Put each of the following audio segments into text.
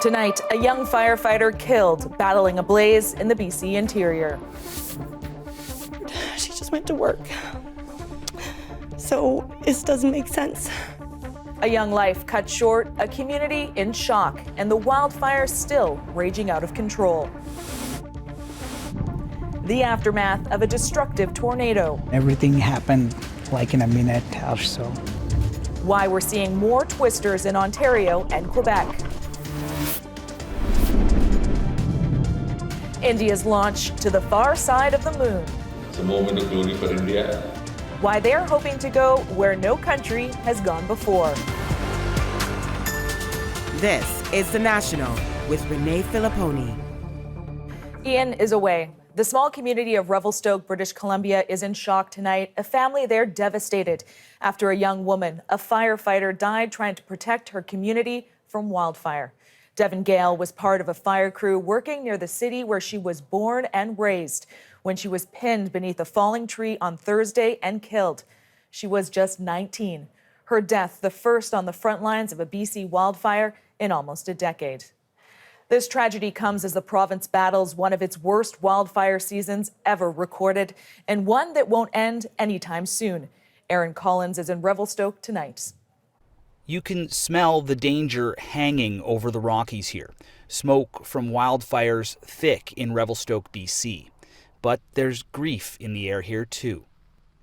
Tonight, a young firefighter killed battling a blaze in the BC interior. She just went to work. So this doesn't make sense. A young life cut short, a community in shock, and the wildfire still raging out of control. The aftermath of a destructive tornado. Everything happened like in a minute or so. Why we're seeing more twisters in Ontario and Quebec. India's launch to the far side of the moon. It's a moment of glory for India. Why they're hoping to go where no country has gone before. This is The National with Renee Filipponi. Ian is away. The small community of Revelstoke, British Columbia is in shock tonight. A family there devastated after a young woman, a firefighter, died trying to protect her community from wildfire. Devon Gale was part of a fire crew working near the city where she was born and raised when she was pinned beneath a falling tree on Thursday and killed. She was just 19. Her death, the first on the front lines of a BC wildfire in almost a decade. This tragedy comes as the province battles one of its worst wildfire seasons ever recorded, and one that won't end anytime soon. Aaron Collins is in Revelstoke tonight. You can smell the danger hanging over the Rockies here. Smoke from wildfires thick in Revelstoke, BC. But there's grief in the air here too.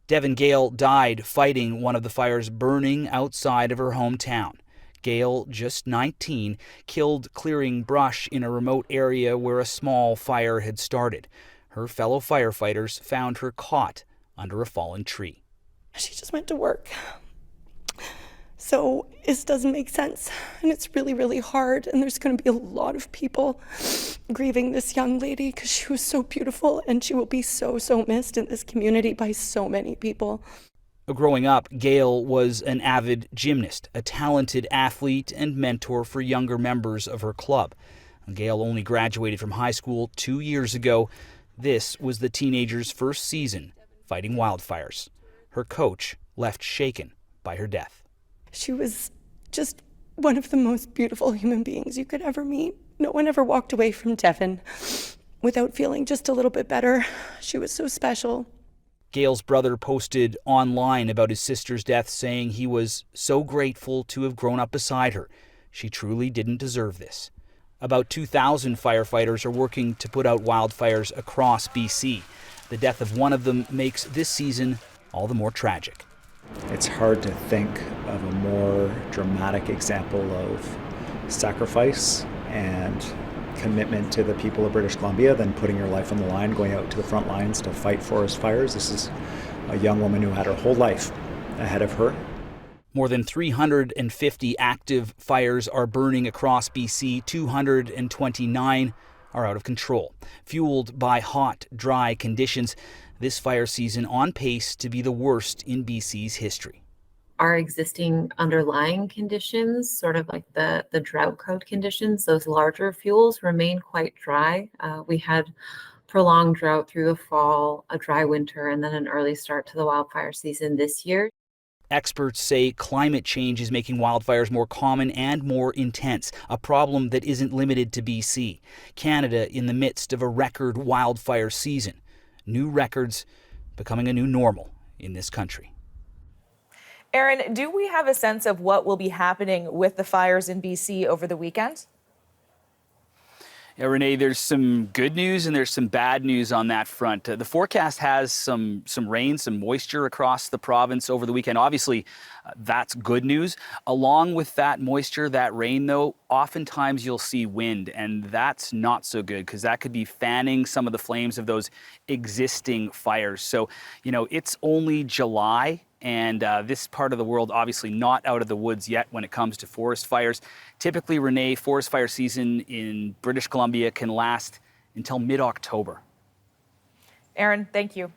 Devon Gale died fighting one of the fires burning outside of her hometown. Gale, just 19, killed clearing brush in a remote area where a small fire had started. Her fellow firefighters found her caught under a fallen tree. She just went to work. So this doesn't make sense. And it's really, really hard. And there's going to be a lot of people grieving this young lady because she was so beautiful and she will be so, so missed in this community by so many people. Growing up, Gale was an avid gymnast, a talented athlete and mentor for younger members of her club. Gale only graduated from high school 2 years ago. This was the teenager's first season fighting wildfires. Her coach left shaken by her death. She was just one of the most beautiful human beings you could ever meet. No one ever walked away from Devon without feeling just a little bit better. She was so special. Gale's brother posted online about his sister's death, saying he was so grateful to have grown up beside her. She truly didn't deserve this. About 2,000 firefighters are working to put out wildfires across BC. The death of one of them makes this season all the more tragic. It's hard to think of a more dramatic example of sacrifice and commitment to the people of British Columbia than putting your life on the line, going out to the front lines to fight forest fires. This is a young woman who had her whole life ahead of her. More than 350 active fires are burning across BC. 229 are out of control. Fueled by hot, dry conditions, this fire season on pace to be the worst in BC's history. Our existing underlying conditions, sort of like the drought code conditions, those larger fuels remain quite dry. We had prolonged drought through the fall, a dry winter, and then an early start to the wildfire season this year. Experts say climate change is making wildfires more common and more intense, a problem that isn't limited to BC. Canada in the midst of a record wildfire season. New records becoming a new normal in this country. Aaron, do we have a sense of what will be happening with the fires in BC over the weekend? Yeah, Renee, there's some good news and there's some bad news on that front. The forecast has some rain, some moisture across the province over the weekend. Obviously, that's good news. Along with that moisture, that rain, though, oftentimes you'll see wind, and that's not so good because that could be fanning some of the flames of those existing fires. So, it's only July. And this part of the world obviously not out of the woods yet when it comes to forest fires. Typically, Renee, forest fire season in British Columbia can last until mid-October. Aaron, thank you.